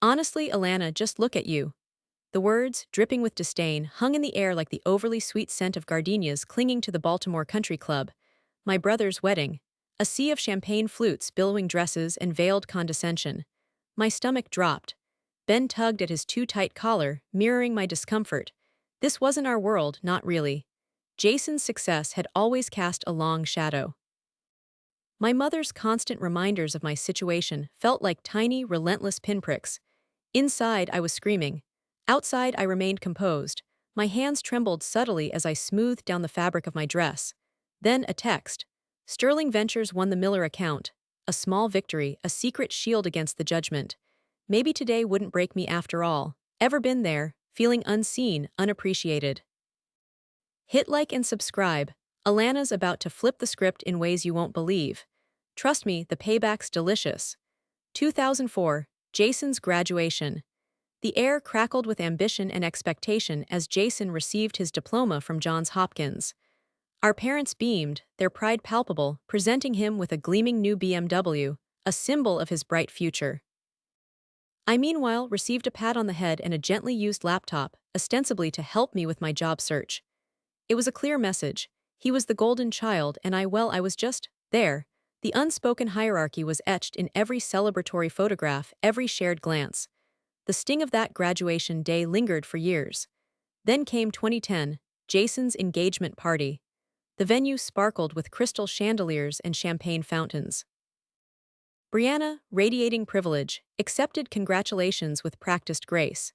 Honestly, Alana, just look at you. The words, dripping with disdain, hung in the air like the overly sweet scent of gardenias clinging to the Baltimore Country Club. My brother's wedding. A sea of champagne flutes, billowing dresses, and veiled condescension. My stomach dropped. Ben tugged at his too-tight collar, mirroring my discomfort. This wasn't our world, not really. Jason's success had always cast a long shadow. My mother's constant reminders of my situation felt like tiny, relentless pinpricks. Inside, I was screaming. Outside, I remained composed. My hands trembled subtly as I smoothed down the fabric of my dress. Then a text. Sterling Ventures won the Miller account. A small victory, a secret shield against the judgment. Maybe today wouldn't break me after all. Ever been there, feeling unseen, unappreciated? Hit like and subscribe. Alana's about to flip the script in ways you won't believe. Trust me, the payback's delicious. 2004, Jason's graduation. The air crackled with ambition and expectation as Jason received his diploma from Johns Hopkins. Our parents beamed, their pride palpable, presenting him with a gleaming new BMW, a symbol of his bright future. I meanwhile received a pat on the head and a gently used laptop, ostensibly to help me with my job search. It was a clear message. He was the golden child and I was just there. The unspoken hierarchy was etched in every celebratory photograph, every shared glance. The sting of that graduation day lingered for years. Then came 2010, Jason's engagement party. The venue sparkled with crystal chandeliers and champagne fountains. Brianna, radiating privilege, accepted congratulations with practiced grace.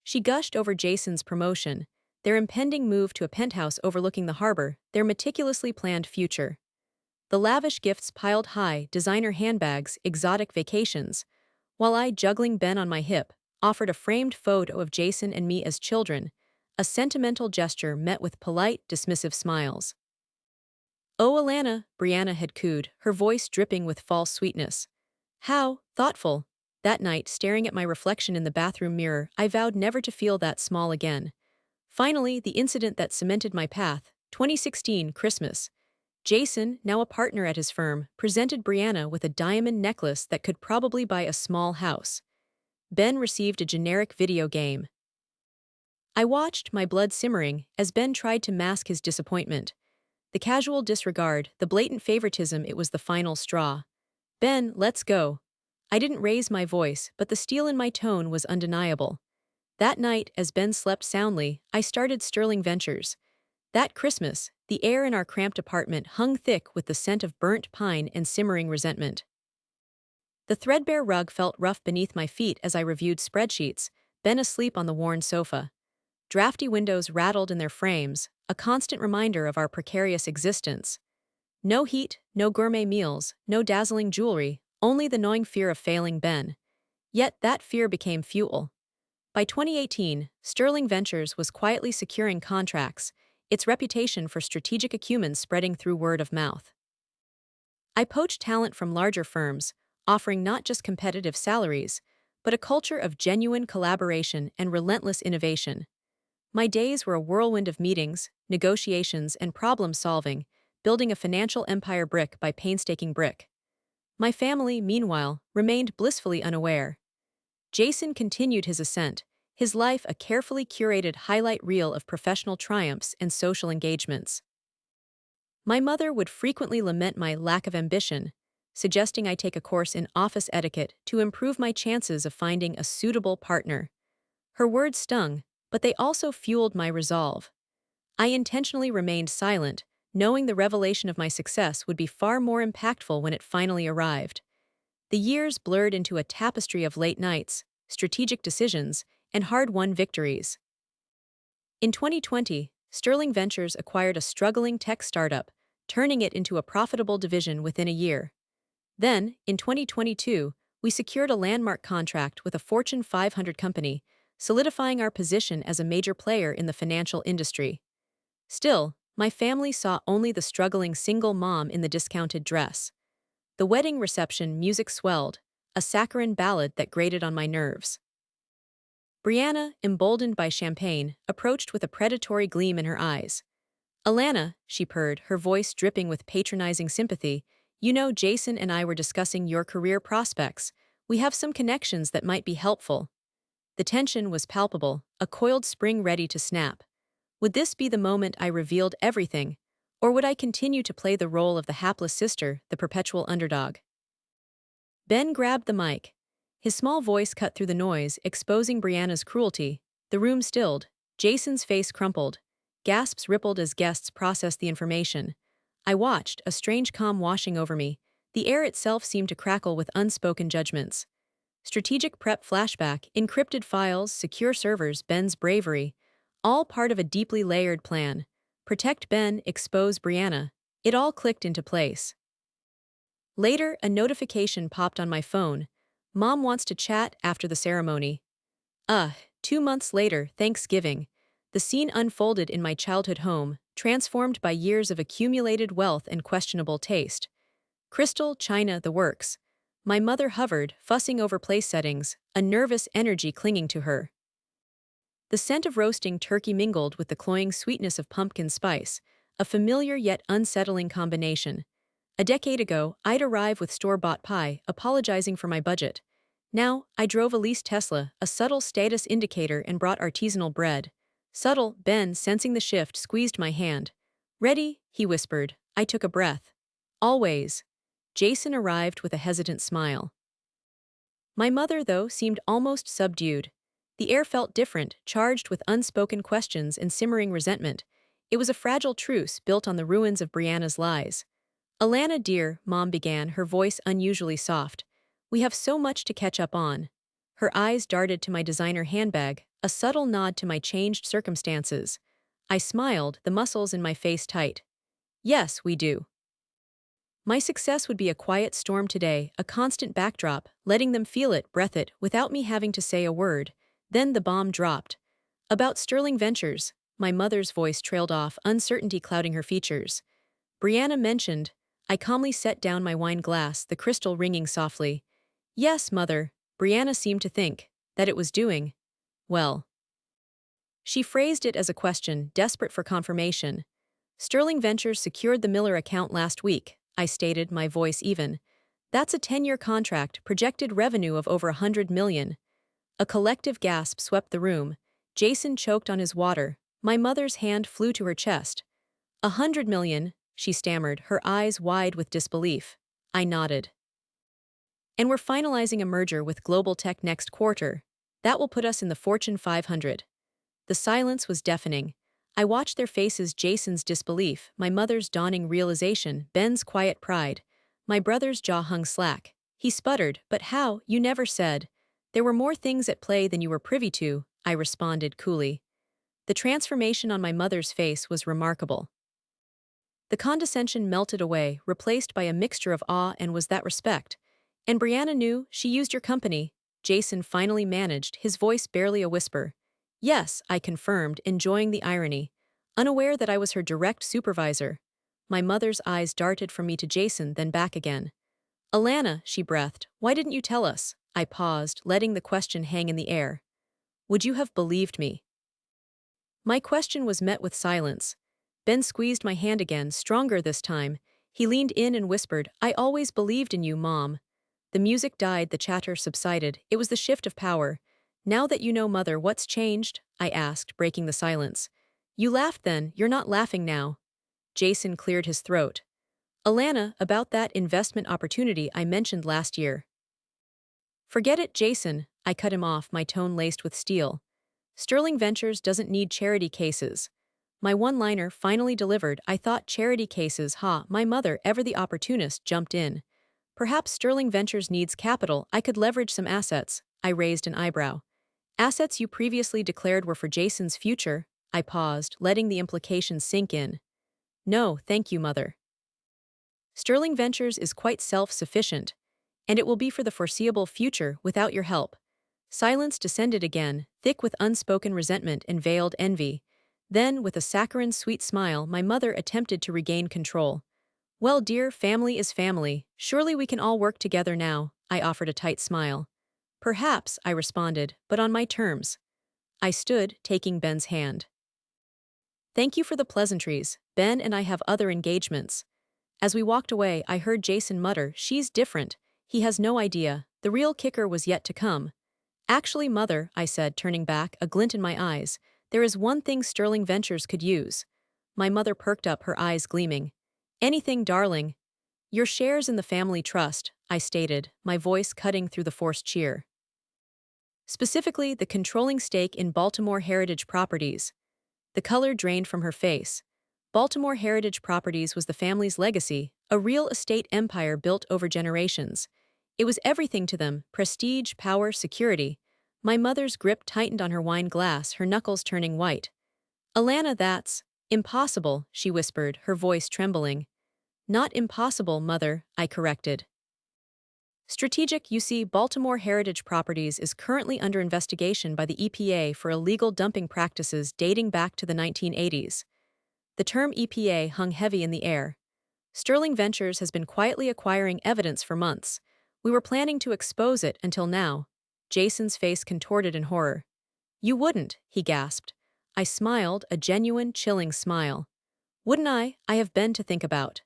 She gushed over Jason's promotion, their impending move to a penthouse overlooking the harbor, their meticulously planned future. The lavish gifts piled high, designer handbags, exotic vacations, while I, juggling Ben on my hip, offered a framed photo of Jason and me as children, a sentimental gesture met with polite, dismissive smiles. "Oh, Alana," Brianna had cooed, her voice dripping with false sweetness. How thoughtful. That night, staring at my reflection in the bathroom mirror, I vowed never to feel that small again. Finally, the incident that cemented my path, 2016, Christmas. Jason, now a partner at his firm, presented Brianna with a diamond necklace that could probably buy a small house. Ben received a generic video game. I watched, my blood simmering, as Ben tried to mask his disappointment. The casual disregard, the blatant favoritism, it was the final straw. "Ben, let's go." I didn't raise my voice, but the steel in my tone was undeniable. That night, as Ben slept soundly, I started Sterling Ventures. That Christmas, the air in our cramped apartment hung thick with the scent of burnt pine and simmering resentment. The threadbare rug felt rough beneath my feet as I reviewed spreadsheets, Ben asleep on the worn sofa. Drafty windows rattled in their frames, a constant reminder of our precarious existence. No heat, no gourmet meals, no dazzling jewelry, only the gnawing fear of failing Ben. Yet that fear became fuel. By 2018, Sterling Ventures was quietly securing contracts, its reputation for strategic acumen spreading through word of mouth. I poached talent from larger firms, offering not just competitive salaries, but a culture of genuine collaboration and relentless innovation. My days were a whirlwind of meetings, negotiations, and problem-solving, building a financial empire brick by painstaking brick. My family, meanwhile, remained blissfully unaware. Jason continued his ascent, his life a carefully curated highlight reel of professional triumphs and social engagements. My mother would frequently lament my lack of ambition, suggesting I take a course in office etiquette to improve my chances of finding a suitable partner. Her words stung, but they also fueled my resolve. I intentionally remained silent, knowing the revelation of my success would be far more impactful when it finally arrived. The years blurred into a tapestry of late nights, strategic decisions, and hard-won victories. In 2020, Sterling Ventures acquired a struggling tech startup, turning it into a profitable division within a year. Then, in 2022, we secured a landmark contract with a Fortune 500 company, solidifying our position as a major player in the financial industry. Still, my family saw only the struggling single mom in the discounted dress. The wedding reception music swelled, a saccharine ballad that grated on my nerves. Brianna, emboldened by champagne, approached with a predatory gleam in her eyes. "Alana," she purred, her voice dripping with patronizing sympathy, "you know Jason and I were discussing your career prospects. We have some connections that might be helpful. The tension was palpable, a coiled spring ready to snap. Would this be the moment I revealed everything, or would I continue to play the role of the hapless sister, the perpetual underdog? Ben grabbed the mic. His small voice cut through the noise, exposing Brianna's cruelty. The room stilled. Jason's face crumpled. Gasps rippled as guests processed the information. I watched, a strange calm washing over me. The air itself seemed to crackle with unspoken judgments. Strategic prep flashback, encrypted files, secure servers, Ben's bravery. All part of a deeply layered plan. Protect Ben, expose Brianna. It all clicked into place. Later, a notification popped on my phone. Mom wants to chat after the ceremony. 2 months later, Thanksgiving. The scene unfolded in my childhood home, transformed by years of accumulated wealth and questionable taste. Crystal, china, the works. My mother hovered, fussing over place settings, a nervous energy clinging to her. The scent of roasting turkey mingled with the cloying sweetness of pumpkin spice, a familiar yet unsettling combination. A decade ago, I'd arrive with store-bought pie, apologizing for my budget. Now, I drove a leased Tesla, a subtle status indicator, and brought artisanal bread. Subtle, Ben, sensing the shift, squeezed my hand. Ready? He whispered. I took a breath. Always. Jason arrived with a hesitant smile. My mother, though, seemed almost subdued. The air felt different, charged with unspoken questions and simmering resentment. It was a fragile truce built on the ruins of Brianna's lies. Alana dear, Mom began, her voice unusually soft. We have so much to catch up on. Her eyes darted to my designer handbag, a subtle nod to my changed circumstances. I smiled, the muscles in my face tight. Yes, we do. My success would be a quiet storm today, a constant backdrop, letting them feel it, breath it, without me having to say a word. Then the bomb dropped. About Sterling Ventures, my mother's voice trailed off, uncertainty clouding her features. Brianna mentioned. I calmly set down my wine glass, the crystal ringing softly. Yes, Mother, Brianna seemed to think that it was doing well. She phrased it as a question, desperate for confirmation. Sterling Ventures secured the Miller account last week, I stated, my voice even. That's a 10-year contract, projected revenue of over $100 million. A collective gasp swept the room. Jason choked on his water. My mother's hand flew to her chest. $100 million, she stammered, her eyes wide with disbelief. I nodded. And we're finalizing a merger with Global Tech next quarter. That will put us in the Fortune 500. The silence was deafening. I watched their faces, Jason's disbelief, my mother's dawning realization, Ben's quiet pride. My brother's jaw hung slack. He sputtered, but how? You never said. There were more things at play than you were privy to, I responded coolly. The transformation on my mother's face was remarkable. The condescension melted away, replaced by a mixture of awe and was that respect. And Brianna knew she used your company, Jason finally managed, his voice barely a whisper. Yes, I confirmed, enjoying the irony, unaware that I was her direct supervisor. My mother's eyes darted from me to Jason, then back again. Alana, she breathed, why didn't you tell us? I paused, letting the question hang in the air. Would you have believed me? My question was met with silence. Ben squeezed my hand again, stronger this time. He leaned in and whispered, I always believed in you, Mom. The music died, the chatter subsided. It was the shift of power. Now that you know, Mother, what's changed? I asked, breaking the silence. You laughed then, you're not laughing now. Jason cleared his throat. Alana, about that investment opportunity I mentioned last year. Forget it, Jason, I cut him off, my tone laced with steel. Sterling Ventures doesn't need charity cases. My one-liner finally delivered. I thought charity cases, my mother, ever the opportunist, jumped in. Perhaps Sterling Ventures needs capital, I could leverage some assets. I raised an eyebrow. Assets you previously declared were for Jason's future. I paused, letting the implications sink in. No, thank you, Mother. Sterling Ventures is quite self-sufficient, and it will be for the foreseeable future without your help. Silence descended again, thick with unspoken resentment and veiled envy. Then, with a saccharine sweet smile, my mother attempted to regain control. Well, dear, family is family. Surely we can all work together now, I offered a tight smile. Perhaps, I responded, but on my terms. I stood, taking Ben's hand. Thank you for the pleasantries. Ben and I have other engagements. As we walked away, I heard Jason mutter, she's different. He has no idea. The real kicker was yet to come. Actually, mother, I said, turning back, a glint in my eyes, there is one thing Sterling Ventures could use. My mother perked up, her eyes gleaming. Anything, darling. Your shares in the family trust, I stated, my voice cutting through the forced cheer. Specifically, the controlling stake in Baltimore Heritage Properties. The color drained from her face. Baltimore Heritage Properties was the family's legacy, a real estate empire built over generations. It was everything to them: prestige, power, security. My mother's grip tightened on her wine glass, her knuckles turning white. Alana, that's impossible, she whispered, her voice trembling. Not impossible, mother, I corrected. Strategic, you see, Baltimore Heritage Properties is currently under investigation by the EPA for illegal dumping practices dating back to the 1980s. The term EPA hung heavy in the air. Sterling Ventures has been quietly acquiring evidence for months. We were planning to expose it until now. Jason's face contorted in horror. You wouldn't, he gasped. I smiled, a genuine, chilling smile. Wouldn't I? I have Ben to think about.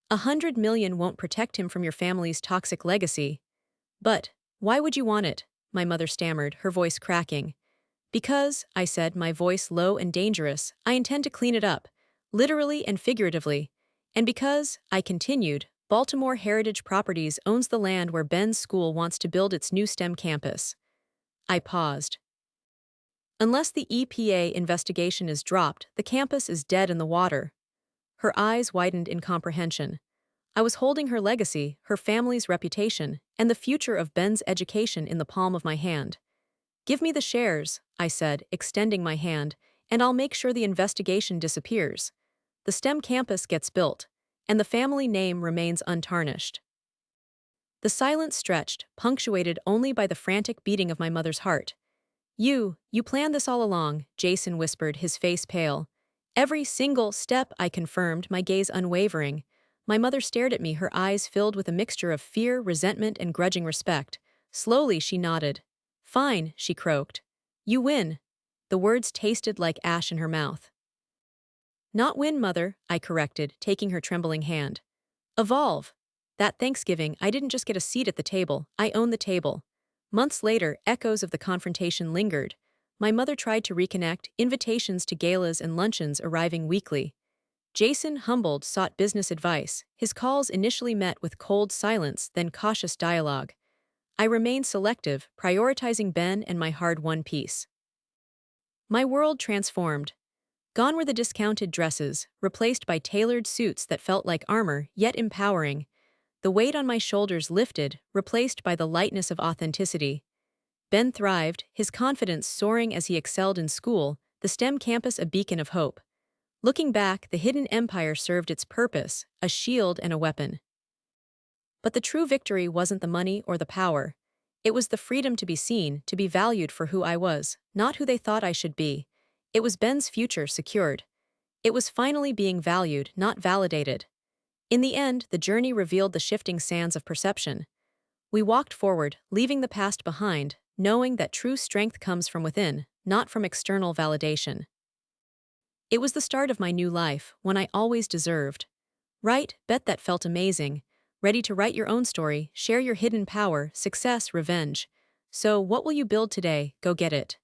100 million won't protect him from your family's toxic legacy. But why would you want it? My mother stammered, her voice cracking. Because, I said, my voice low and dangerous, I intend to clean it up, literally and figuratively. And because, I continued, Baltimore Heritage Properties owns the land where Ben's school wants to build its new STEM campus. I paused. Unless the EPA investigation is dropped, the campus is dead in the water. Her eyes widened in comprehension. I was holding her legacy, her family's reputation, and the future of Ben's education in the palm of my hand. Give me the shares, I said, extending my hand, and I'll make sure the investigation disappears. The STEM campus gets built, and the family name remains untarnished. The silence stretched, punctuated only by the frantic beating of my mother's heart. You planned this all along, Jason whispered, his face pale. Every single step, I confirmed, my gaze unwavering. My mother stared at me, her eyes filled with a mixture of fear, resentment, and grudging respect. Slowly, she nodded. Fine, she croaked. You win. The words tasted like ash in her mouth. Not win, mother, I corrected, taking her trembling hand. Evolve. That Thanksgiving, I didn't just get a seat at the table, I own the table. Months later, echoes of the confrontation lingered. My mother tried to reconnect, invitations to galas and luncheons arriving weekly. Jason, humbled, sought business advice. His calls initially met with cold silence, then cautious dialogue. I remained selective, prioritizing Ben and my hard-won peace. My world transformed. Gone were the discounted dresses, replaced by tailored suits that felt like armor, yet empowering. The weight on my shoulders lifted, replaced by the lightness of authenticity. Ben thrived, his confidence soaring as he excelled in school, the STEM campus a beacon of hope. Looking back, the hidden empire served its purpose, a shield and a weapon. But the true victory wasn't the money or the power. It was the freedom to be seen, to be valued for who I was, not who they thought I should be. It was Ben's future secured. It was finally being valued, not validated. In the end, the journey revealed the shifting sands of perception. We walked forward, leaving the past behind, knowing that true strength comes from within, not from external validation. It was the start of my new life, one I always deserved. Write, bet that felt amazing. Ready to write your own story, share your hidden power, success, revenge. So, what will you build today? Go get it.